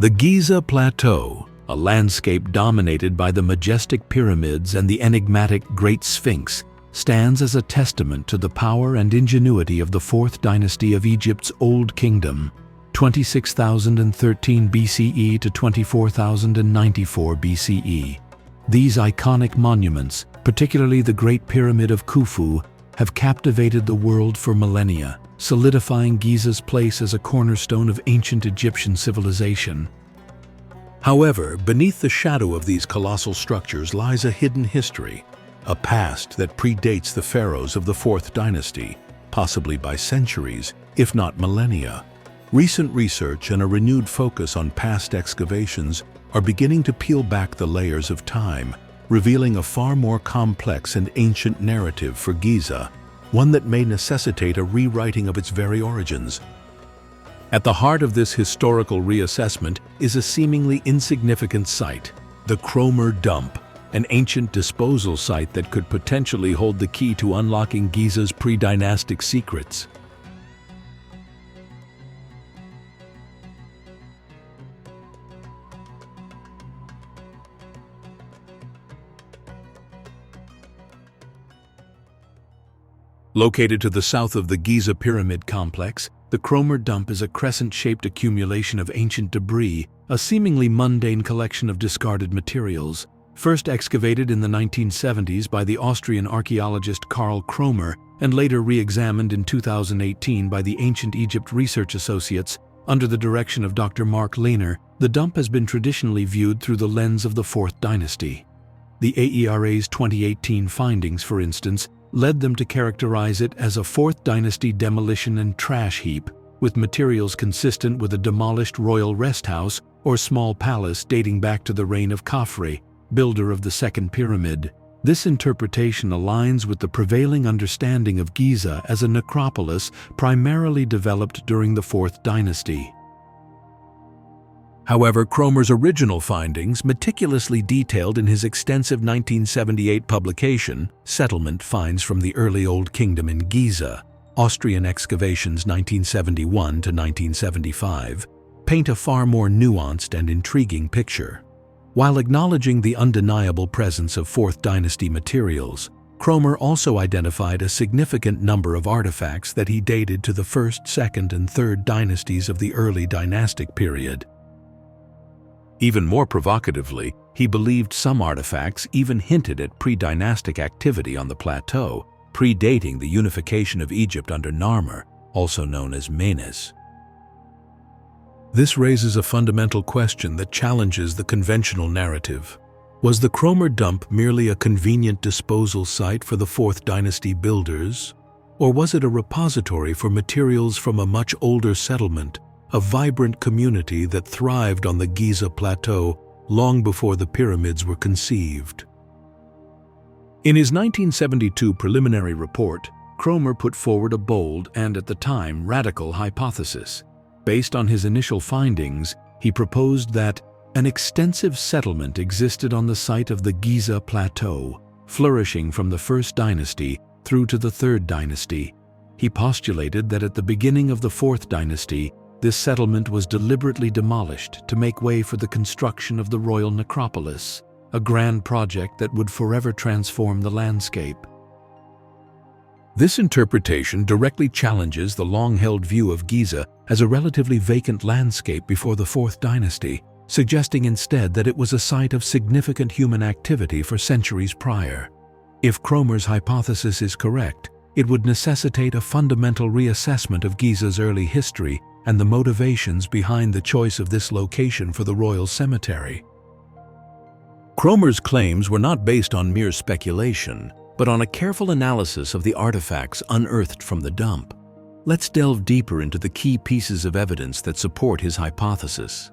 The Giza Plateau, a landscape dominated by the majestic pyramids and the enigmatic Great Sphinx, stands as a testament to the power and ingenuity of the Fourth Dynasty of Egypt's Old Kingdom, 26,013 BCE to 24,094 BCE. These iconic monuments, particularly the Great Pyramid of Khufu, have captivated the world for millennia, solidifying Giza's place as a cornerstone of ancient Egyptian civilization. However, beneath the shadow of these colossal structures lies a hidden history, a past that predates the pharaohs of the Fourth Dynasty, possibly by centuries, if not millennia. Recent research and a renewed focus on past excavations are beginning to peel back the layers of time, revealing a far more complex and ancient narrative for Giza, one that may necessitate a rewriting of its very origins. At the heart of this historical reassessment is a seemingly insignificant site, the Kromer Dump, an ancient disposal site that could potentially hold the key to unlocking Giza's pre-dynastic secrets. Located to the south of the Giza Pyramid complex, the Kromer Dump is a crescent-shaped accumulation of ancient debris, a seemingly mundane collection of discarded materials. First excavated in the 1970s by the Austrian archaeologist Karl Kromer and later re-examined in 2018 by the Ancient Egypt Research Associates under the direction of Dr. Mark Lehner, the dump has been traditionally viewed through the lens of the Fourth Dynasty. The AERA's 2018 findings, for instance, led them to characterize it as a Fourth Dynasty demolition and trash heap, with materials consistent with a demolished royal rest house or small palace dating back to the reign of Khafre, builder of the Second Pyramid. This interpretation aligns with the prevailing understanding of Giza as a necropolis primarily developed during the Fourth Dynasty. However, Kromer's original findings, meticulously detailed in his extensive 1978 publication, Settlement Finds from the Early Old Kingdom in Giza, Austrian Excavations 1971 to 1975, paint a far more nuanced and intriguing picture. While acknowledging the undeniable presence of Fourth Dynasty materials, Kromer also identified a significant number of artifacts that he dated to the First, Second, and Third Dynasties of the Early Dynastic period. Even more provocatively, he believed some artifacts even hinted at pre-dynastic activity on the plateau, predating the unification of Egypt under Narmer, also known as Menes. This raises a fundamental question that challenges the conventional narrative. Was the Kromer Dump merely a convenient disposal site for the Fourth Dynasty builders, or was it a repository for materials from a much older settlement, a vibrant community that thrived on the Giza Plateau long before the pyramids were conceived? In his 1972 preliminary report, Kromer put forward a bold and, at the time, radical hypothesis. Based on his initial findings, he proposed that an extensive settlement existed on the site of the Giza Plateau, flourishing from the First Dynasty through to the Third Dynasty. He postulated that at the beginning of the Fourth Dynasty, this settlement was deliberately demolished to make way for the construction of the royal necropolis, a grand project that would forever transform the landscape. This interpretation directly challenges the long-held view of Giza as a relatively vacant landscape before the Fourth Dynasty, suggesting instead that it was a site of significant human activity for centuries prior. If Kromer's hypothesis is correct, it would necessitate a fundamental reassessment of Giza's early history and the motivations behind the choice of this location for the royal cemetery. Kromer's claims were not based on mere speculation, but on a careful analysis of the artifacts unearthed from the dump. Let's delve deeper into the key pieces of evidence that support his hypothesis.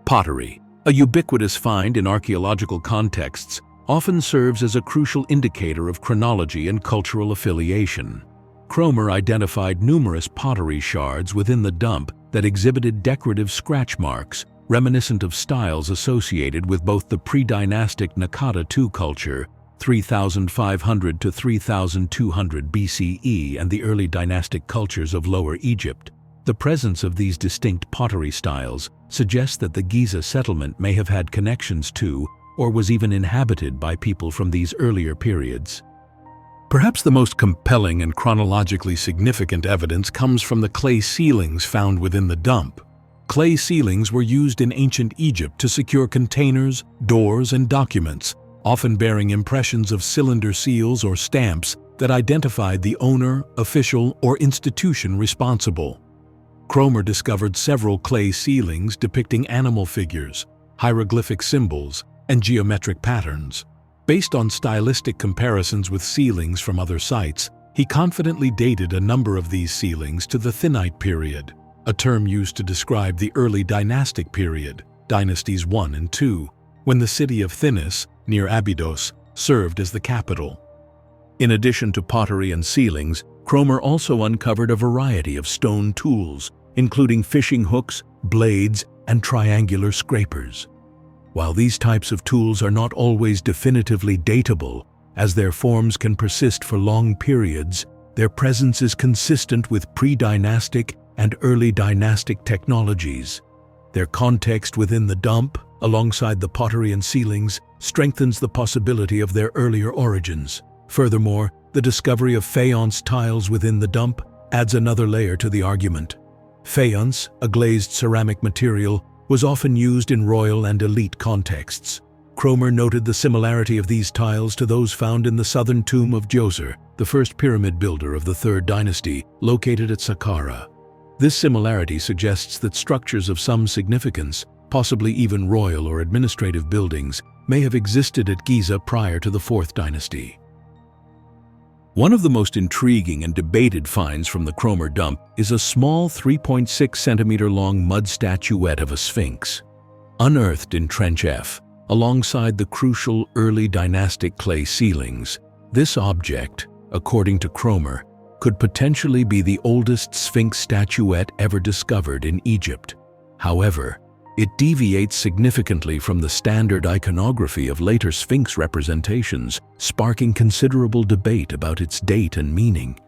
Pottery, a ubiquitous find in archaeological contexts, often serves as a crucial indicator of chronology and cultural affiliation. Kromer identified numerous pottery shards within the dump that exhibited decorative scratch marks, reminiscent of styles associated with both the pre-dynastic Naqada II culture, 3500 to 3200 BCE, and the early dynastic cultures of Lower Egypt. The presence of these distinct pottery styles suggests that the Giza settlement may have had connections to, or was even inhabited by people from these earlier periods. Perhaps the most compelling and chronologically significant evidence comes from the clay sealings found within the dump. Clay sealings were used in ancient Egypt to secure containers, doors, and documents, often bearing impressions of cylinder seals or stamps that identified the owner, official, or institution responsible. Kromer discovered several clay sealings depicting animal figures, hieroglyphic symbols, and geometric patterns. Based on stylistic comparisons with sealings from other sites, he confidently dated a number of these sealings to the Thinite period, a term used to describe the Early Dynastic period, dynasties 1 and 2, when the city of Tanis, near Abydos, served as the capital. In addition to pottery and sealings, Kromer also uncovered a variety of stone tools, including fishing hooks, blades, and triangular scrapers. While these types of tools are not always definitively datable, as their forms can persist for long periods, their presence is consistent with pre-dynastic and early dynastic technologies. Their context within the dump, alongside the pottery and sealings, strengthens the possibility of their earlier origins. Furthermore, the discovery of faience tiles within the dump adds another layer to the argument. Faience, a glazed ceramic material, was often used in royal and elite contexts. Kromer noted the similarity of these tiles to those found in the southern tomb of Djoser, the first pyramid builder of the Third Dynasty, located at Saqqara. This similarity suggests that structures of some significance, possibly even royal or administrative buildings, may have existed at Giza prior to the Fourth Dynasty. One of the most intriguing and debated finds from the Kromer Dump is a small 3.6 centimeter long mud statuette of a sphinx. Unearthed in Trench F, alongside the crucial early dynastic clay sealings, this object, according to Kromer, could potentially be the oldest sphinx statuette ever discovered in Egypt. However, it deviates significantly from the standard iconography of later sphinx representations, sparking considerable debate about its date and meaning.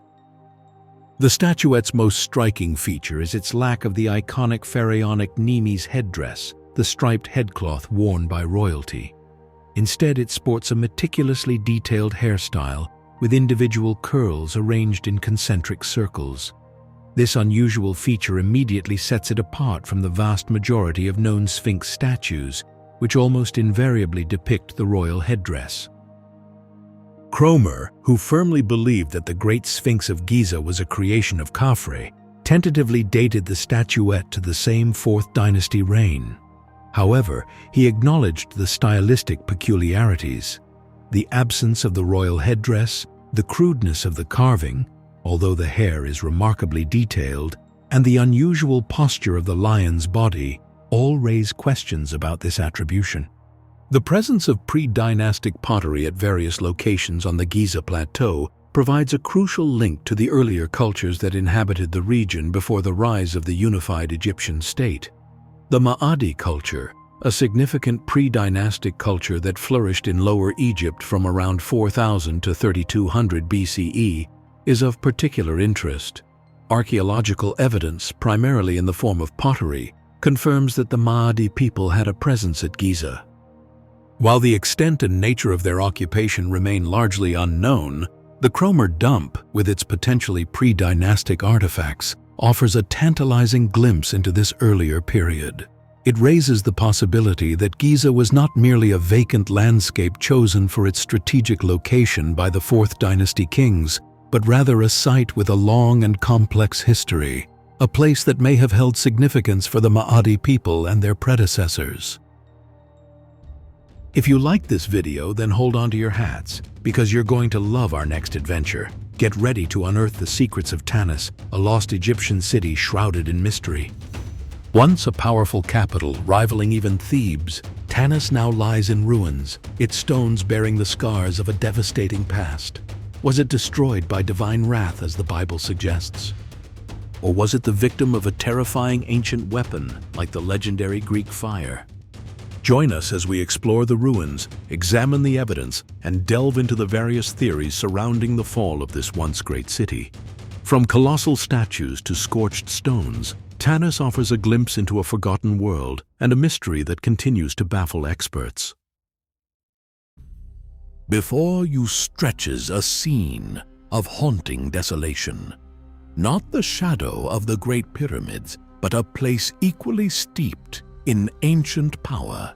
The statuette's most striking feature is its lack of the iconic pharaonic Nemes headdress, the striped headcloth worn by royalty. Instead, it sports a meticulously detailed hairstyle with individual curls arranged in concentric circles. This unusual feature immediately sets it apart from the vast majority of known Sphinx statues, which almost invariably depict the royal headdress. Kromer, who firmly believed that the Great Sphinx of Giza was a creation of Khafre, tentatively dated the statuette to the same Fourth Dynasty reign. However, he acknowledged the stylistic peculiarities. The absence of the royal headdress, the crudeness of the carving, although the hair is remarkably detailed, and the unusual posture of the lion's body all raise questions about this attribution. The presence of pre-dynastic pottery at various locations on the Giza Plateau provides a crucial link to the earlier cultures that inhabited the region before the rise of the unified Egyptian state. The Maadi culture, a significant pre-dynastic culture that flourished in Lower Egypt from around 4000 to 3200 BCE, is of particular interest. Archaeological evidence, primarily in the form of pottery, confirms that the Maadi people had a presence at Giza. While the extent and nature of their occupation remain largely unknown, the Kromer Dump, with its potentially pre-dynastic artifacts, offers a tantalizing glimpse into this earlier period. It raises the possibility that Giza was not merely a vacant landscape chosen for its strategic location by the Fourth Dynasty kings, but rather a site with a long and complex history, a place that may have held significance for the Maadi people and their predecessors. If you liked this video, then hold on to your hats, because you're going to love our next adventure. Get ready to unearth the secrets of Tanis, a lost Egyptian city shrouded in mystery. Once a powerful capital, rivaling even Thebes, Tanis now lies in ruins, its stones bearing the scars of a devastating past. Was it destroyed by divine wrath, as the Bible suggests? Or was it the victim of a terrifying ancient weapon, like the legendary Greek fire? Join us as we explore the ruins, examine the evidence, and delve into the various theories surrounding the fall of this once great city. From colossal statues to scorched stones, Tanis offers a glimpse into a forgotten world and a mystery that continues to baffle experts. Before you stretches a scene of haunting desolation. Not the shadow of the Great Pyramids, but a place equally steeped in ancient power,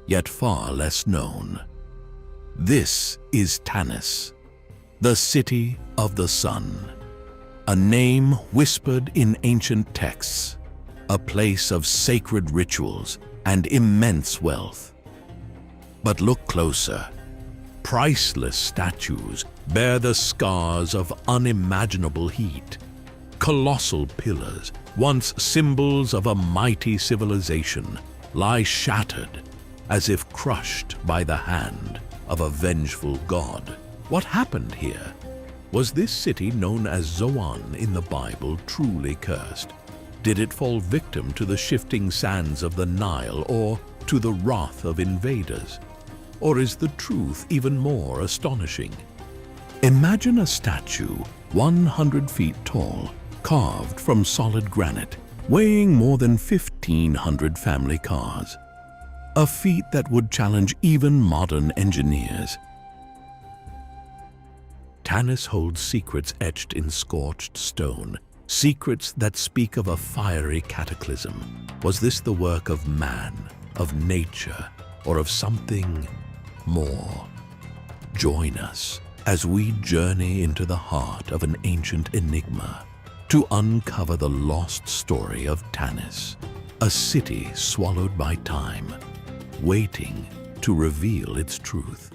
yet far less known. This is Tanis, the city of the sun. A name whispered in ancient texts, a place of sacred rituals and immense wealth. But look closer. Priceless statues bear the scars of unimaginable heat. Colossal pillars, once symbols of a mighty civilization, lie shattered as if crushed by the hand of a vengeful god. What happened here? Was this city known as Zoan in the Bible truly cursed? Did it fall victim to the shifting sands of the Nile or to the wrath of invaders? Or is the truth even more astonishing? Imagine a statue 100 feet tall, carved from solid granite, weighing more than 1,500 family cars. A feat that would challenge even modern engineers. Tanis holds secrets etched in scorched stone, secrets that speak of a fiery cataclysm. Was this the work of man, of nature, or of something more? Join us as we journey into the heart of an ancient enigma to uncover the lost story of Tanis, a city swallowed by time, waiting to reveal its truth.